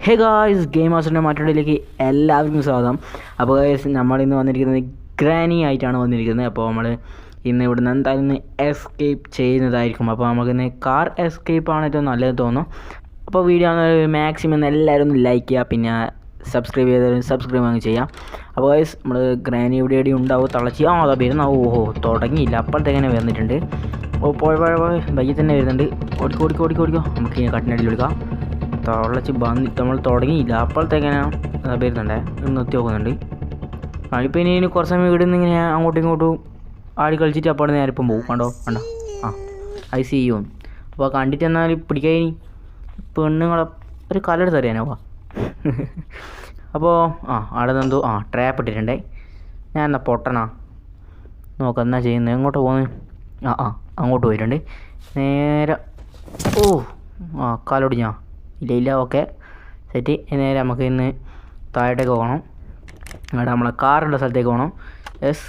Hey guys, game മാസ്റ്ററിൻ്റെ മറ്റൊടിയിലേക്ക് എല്ലാവർക്കും സ്വാഗതം. അപ്പോൾ ഗായ്സ്, നമ്മളിന്ന് വന്നിരിക്കുന്നത് ഗ്രാനി ആയിട്ടാണ് വന്നിരിക്കുന്നത്. അപ്പോൾ നമ്മൾ ഇന്ന് ഇവിടുന്ന് എന്തായാലും ഇന്ന് എസ്കേപ്പ് ചെയ്യുന്നതായിരിക്കും. അപ്പോൾ നമുക്കിന്ന് കാർ എസ്കേപ്പാണ് ഏറ്റവും നല്ലത് തോന്നുന്നു. അപ്പോൾ വീഡിയോ മാക്സിമം എല്ലാവരും ഒന്ന് ലൈക്ക് ചെയ്യുക, പിന്നെ സബ്സ്ക്രൈബ് ചെയ്തവരും സബ്സ്ക്രൈബ് അങ്ങ് ചെയ്യാം. അപ്പോൾ ഗായ്സ്, നമ്മൾ ഗ്രാനി എവിടെ ഉണ്ടാവും തളച്ചി അതാ വരുന്ന. ഓഹോ, തുടങ്ങിയില്ല, അപ്പോഴത്തേക്കന്നെ വന്നിട്ടുണ്ട്. പോയ ബൈക്കിൽ തന്നെ വരുന്നുണ്ട്. ഓടിക്കോ നമുക്ക് കട്ടിനടിയിൽ വിളിക്കാം. തളച്ച് വന്നിട്ട് നമ്മൾ തുടങ്ങിയില്ല, അപ്പോഴത്തേക്കനെ വരുന്നുണ്ടേ. നിർത്തി നോക്കുന്നുണ്ട്. ഇപ്പോൾ ഇനി കുറച്ച് സമയം ഇവിടെ നിന്ന് ഇങ്ങനെ അങ്ങോട്ടും ഇങ്ങോട്ടും ആടി കളിച്ചിട്ട് അപ്പോൾ നേരെ ഇപ്പം പോകും. കണ്ടോ ഐ സി യു. അപ്പോൾ കണ്ടിട്ട് എന്നാൽ പിടിക്കാൻ ഇനി പെണ്ണുങ്ങളെ ഒരു കല്ലെടുത്ത് അറിയാനോ. അപ്പോൾ അവിടെ നിന്നെന്തോ ട്രാപ്പ് ഇട്ടിട്ടുണ്ടേ. ഞാൻ എന്നാ പൊട്ടനാ നോക്കാം എന്നാ ചെയ്യുന്നത്. എങ്ങോട്ട് പോകുന്നത്? അങ്ങോട്ട് പോയിട്ടുണ്ട് നേരെ. കാലൊടിഞ്ഞാ ഇല്ല. Okay, set. നേരെ നമുക്ക് ഇന്ന് താഴോട്ടേക്ക് പോകണം. അവിടെ നമ്മളെ കാറുള്ള സ്ഥലത്തേക്ക് പോകണം. യെസ്,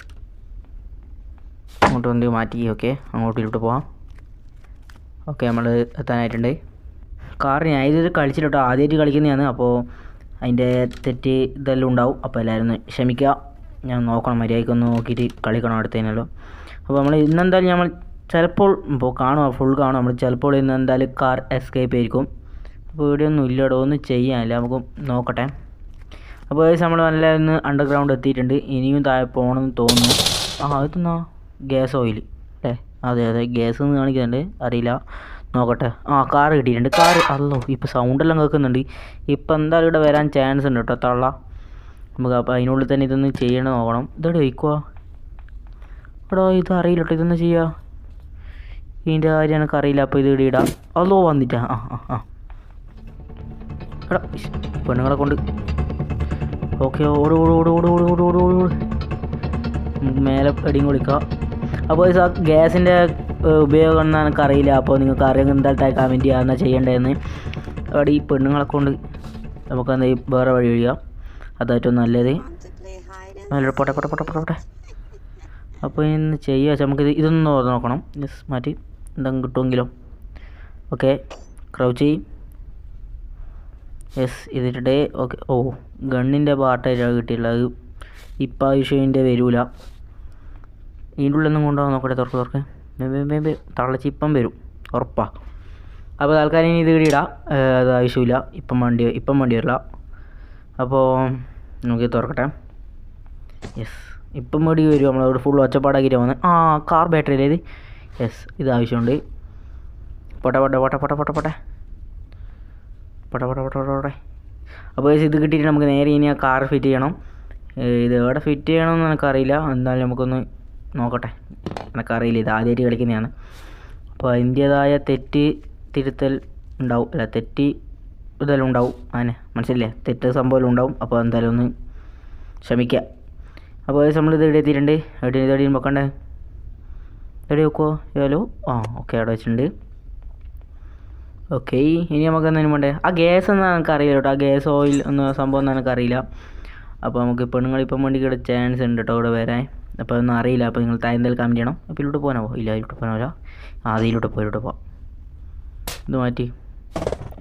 അങ്ങോട്ട് വന്ന് മാറ്റി. ഓക്കെ, അങ്ങോട്ടിലോട്ട് പോവാം. ഓക്കെ, നമ്മൾ എത്താനായിട്ടുണ്ട്. കാറ് ഞാൻ ഇത് കളിച്ചിട്ടോ, ആദ്യമായിട്ട് കളിക്കുന്നതാണ്. അപ്പോൾ അതിൻ്റെ തെറ്റ് ഇതെല്ലാം ഉണ്ടാവും. അപ്പോൾ എല്ലാവരും ഒന്ന് ക്ഷമിക്കുക. ഞാൻ നോക്കണം, മര്യാദയ്ക്കൊന്ന് നോക്കിയിട്ട് കളിക്കണം അടുത്തതിനല്ലോ. അപ്പോൾ നമ്മൾ ഇന്നെന്തായാലും നമ്മൾ ചിലപ്പോൾ ഫുൾ കാണും. നമ്മൾ ചിലപ്പോൾ ഇന്ന് എന്തായാലും കാർ എസ്കേപ്പ് ആയിരിക്കും. അപ്പോൾ ഇവിടെ ഒന്നും ഇല്ലടോ, ഒന്നും ചെയ്യാനില്ല. നമുക്ക് നോക്കട്ടെ. അപ്പോൾ നമ്മൾ നല്ല ഒന്ന് അണ്ടർഗ്രൗണ്ട് എത്തിയിട്ടുണ്ട്. ഇനിയും താഴെ പോകണമെന്ന് തോന്നുന്നു. അതെന്നാ ഗ്യാസ് ഓയിൽ അല്ലേ? അതെ, ഗ്യാസ് എന്ന് കാണിക്കുന്നുണ്ട്, അറിയില്ല. നോക്കട്ടെ. കാർ കിട്ടിയിട്ടുണ്ട്. അല്ലോ, ഇപ്പോൾ സൗണ്ടെല്ലാം കേൾക്കുന്നുണ്ട്. ഇപ്പം എന്തായാലും ഇവിടെ വരാൻ ചാൻസ് ഉണ്ട് കേട്ടോ, തള്ള. നമുക്ക് അപ്പോൾ അതിനുള്ളിൽ തന്നെ ഇതൊന്ന് ചെയ്യണം, നോക്കണം. ഇതോടെ വയ്ക്കുക എടോ, ഇത് അറിയില്ല കേട്ടോ, ഇതൊന്ന് ചെയ്യുക. ഇതിൻ്റെ കാര്യം എനിക്കറിയില്ല. അപ്പോൾ ഇത് ഇവിടെ ഇടാം. അല്ലോ, വന്നിട്ടാ. എടാ, പെണ്ണുങ്ങളെ കൊണ്ട്. ഓക്കെ, ഓട് മേലെ എടിയും കൊടുക്കുക. അപ്പോൾ ആ ഗ്യാസിൻ്റെ ഉപയോഗം എന്ന് എനിക്കറിയില്ല. അപ്പോൾ നിങ്ങൾക്ക് അറിയാമെങ്കിൽ എന്തായാലും കമൻറ്റ് ചെയ്യുക എന്നാ ചെയ്യേണ്ടതെന്ന്. അവിടെ ഈ പെണ്ണുങ്ങളെ കൊണ്ട് നമുക്കെന്താ വേറെ വഴി ഒഴിയാം. അതായിട്ടും നല്ലത്. നല്ലൊരു പോട്ടെ. അപ്പോൾ ഇന്ന് ചെയ്യുക നമുക്ക് ഇതൊന്ന് നോക്കണം. മാറ്റി എന്തെങ്കിലും കിട്ടുമെങ്കിലോ. ഓക്കെ, ക്രൗച്ച് ചെയ്യും. യെസ്, ഇതിട്ടേ. ഓക്കെ. ഗണ്ണിൻ്റെ പാട്ടായിട്ടാണ് കിട്ടിയിട്ടുള്ളത്. ഇപ്പം ആ വിഷയൻ്റെ വരില്ല. ഇതിൻ്റെ ഉള്ളിലൊന്നും കൊണ്ടുപോകാൻ നോക്കട്ടെ. തുറക്ക് തള്ളച്ച് ഇപ്പം വരും, ഉറപ്പാണ്. അപ്പോൾ തൽക്കാലം ഇനി ഇത് ഇടാം. അത് ആവശ്യമില്ല. ഇപ്പം വണ്ടി വരില്ല. അപ്പോൾ നമുക്ക് തുറക്കട്ടെ. യെസ്, ഇപ്പം വണ്ടി വരും. നമ്മളവിടെ ഫുൾ ഒച്ചപ്പാടാക്കിയിട്ട് വന്ന്. കാർ ബാറ്ററി അല്ലേ ഇത്? യെസ്, ഇത് ആവശ്യമുണ്ട്. പോട്ടെ. അപ്പോൾ ഇത് കിട്ടിയിട്ട് നമുക്ക് നേരെ ഇനി ആ കാർ ഫിറ്റ് ചെയ്യണം. ഇത് എവിടെ ഫിറ്റ് ചെയ്യണമെന്ന് എനിക്കറിയില്ല. എന്തായാലും നമുക്കൊന്ന് നോക്കട്ടെ. എനിക്കറിയില്ല, ഇത് ആദ്യമായിട്ട് കളിക്കുന്നതാണ്. അപ്പോൾ അതിൻ്റേതായ തിരുത്തൽ ഉണ്ടാവും. അല്ല, ഇതെല്ലാം ഉണ്ടാവും. അങ്ങനെ മനസ്സില്ലേ, തെറ്റ് സംഭവം ഉണ്ടാവും. അപ്പോൾ എന്തായാലും ഒന്ന് ക്ഷമിക്കുക. അപ്പോൾ നമ്മളിത് ഇവിടെ എത്തിയിട്ടുണ്ട്. എവിടെ നോക്കണ്ടേ? എവിടെ വെക്കുമോ? ഹലോ. ഓക്കെ, അവിടെ വെച്ചിട്ടുണ്ട്. ഓക്കെ, ഇനി നമുക്ക് എന്തെങ്കിലും വേണ്ടേ? ആ ഗ്യാസ് എന്നാ എനിക്കറിയില്ല കേട്ടോ. ആ ഗ്യാസ് ഓയിൽ എന്ന സംഭവം ഒന്നും എനിക്കറിയില്ല. അപ്പോൾ നമുക്ക് പെണ്ണുങ്ങളിപ്പം വേണ്ടിയിട്ട് ചാൻസ് ഉണ്ട് കേട്ടോ ഇവിടെ വരാൻ. അപ്പോൾ ഒന്നും അറിയില്ല. അപ്പോൾ നിങ്ങൾ എന്തായാലും കമൻറ്റ് ചെയ്യണം. അപ്പോൾ ഇതിലോട്ട് പോകാനാവോ? ഇല്ല, ഇതിലോട്ട് പോകാനാവില്ല. അതിലോട്ട് പോകാം. ഇത് മാറ്റി.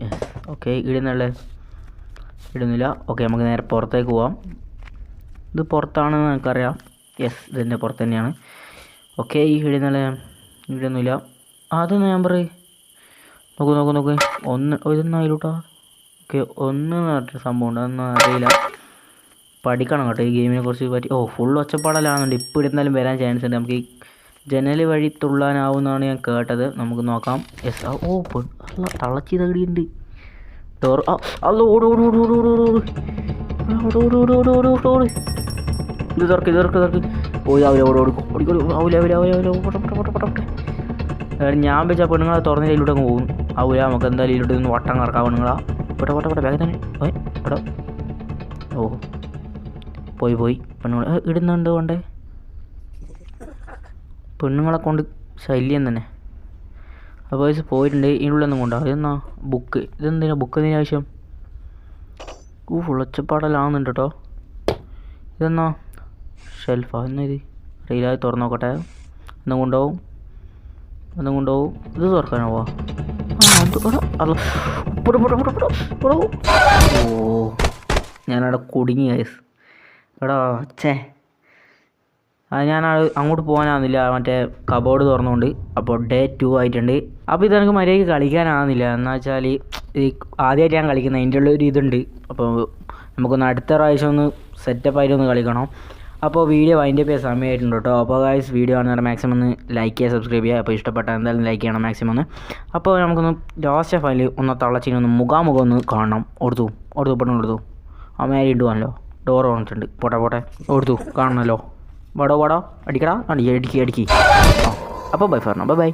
Yes, okay. ഇടുന്നില്ല. ഓക്കെ, നമുക്ക് നേരെ പുറത്തേക്ക് പോവാം. ഇത് പുറത്താണെന്ന് എനിക്കറിയാം. യെസ്, ഇതിൻ്റെ പുറത്ത് തന്നെയാണ്. ഓക്കെ, ഇടുന്നില്ല. അതൊന്ന് നമ്പർ നോക്ക്. ഇതൊന്നും അതിലോട്ടാ. ഓക്കെ, ഒന്ന് പറഞ്ഞിട്ട് സംഭവം ഉണ്ട്, അതൊന്നും അറിയില്ല. പഠിക്കണം കേട്ടോ ഈ ഗെയിമിനെ കുറിച്ച് പറ്റി. ഫുൾ ഒച്ചപ്പാടലാണെന്നുണ്ട്. ഇപ്പോൾ ഇടുന്നാലും വരാൻ ചാൻസ് ഉണ്ട്. നമുക്ക് ഈ ജനൽ വഴി തുള്ളാനാവുമെന്നാണ് ഞാൻ കേട്ടത്. നമുക്ക് നോക്കാം. യെസ്. തളച്ചി തകടിയുണ്ട്. ഡോർ. ഓട്. ഇത് തുറക്ക്. പോയി ഞാൻ വെച്ചാൽ പെണ്ണുങ്ങളെ തുറന്നില്ല, ഇതിലൂടെ അങ്ങ് പോകും. നമുക്ക് എന്തായാലും ഇതിലോട്ട് നിന്ന് വട്ടം കറക്കാം പെണ്ണുങ്ങളാ. പോട്ടെ ബാഗ് തന്നെ. എടാ, പോയി പെണ്ണുങ്ങൾ ഇടുന്നുണ്ട്. കൊണ്ടേ പെണ്ണുങ്ങളെ കൊണ്ട് ശല്യം തന്നെ. അപ്പോൾ പോയിട്ടുണ്ട്. ഇതിനുള്ളൊന്നും കൊണ്ടാകും. ഇതെന്നാ ബുക്ക്. ബുക്ക് എന്തിനാ ആവശ്യം? ഫുള്ളൊച്ചപ്പാടെല്ലാവുന്നുണ്ട് കേട്ടോ. ഇതെന്നാ ഷെൽഫാ? എന്നാ ഇത് അറിയില്ല. തുറന്നു നോക്കട്ടെ. എന്തും കൊണ്ടുപോകും. ഇത് തുറക്കാനാവോ? ഓ ഞാനവിടെ കുടുങ്ങി ഗൈസ്. എടാ ഛേ, അത് ഞാൻ അങ്ങോട്ട് പോകാനാകുന്നില്ല, മറ്റേ കബോർഡ് തുറന്നുകൊണ്ട്. അപ്പോൾ ഡേ 2 ആയിട്ടുണ്ട്. അപ്പോൾ ഇതെനിക്ക് മര്യാദയ്ക്ക് കളിക്കാനാകുന്നില്ല. എന്ന് വെച്ചാൽ ഈ ആദ്യമായിട്ട് ഞാൻ കളിക്കുന്നത്, അതിൻ്റെ ഉള്ളൊരു ഇതുണ്ട്. അപ്പോൾ നമുക്കൊന്ന് അടുത്ത പ്രാവശ്യം ഒന്ന് സെറ്റപ്പായിട്ട് ഒന്ന് കളിക്കണം. അപ്പോൾ വീഡിയോ അതിൻ്റെ പേര് സമയമായിട്ടുണ്ട് കേട്ടോ. അപ്പോൾ ഗൈസ് വീഡിയോ കാണുന്നവരെ മാക്സിമം ഒന്ന് ലൈക്ക് ചെയ്യുക, സബ്സ്ക്രൈബ് ചെയ്യുക. അപ്പോൾ ഇഷ്ടപ്പെട്ടാൽ എന്തായാലും ലൈക്ക് ചെയ്യണം മാക്സിമം ഒന്ന്. അപ്പോൾ നമുക്കൊന്ന് ലാസ്റ്റ് ഫയൽ ഒന്ന് തള്ളച്ചിനൊന്ന് മുഖാമുഖം ഒന്ന് കാണണം. ഓർത്തു പെട്ടെന്ന് കൊടുത്തു. ആ മേലെ ഇടുവാണല്ലോ, ഡോർ വന്നിട്ടുണ്ട്. പോട്ടെ ഓർത്തു കാണണമല്ലോ. വടോ അടിക്കടാ, അടിക്കി. അപ്പോൾ ബൈ ഫോർ നൗ, ബൈ.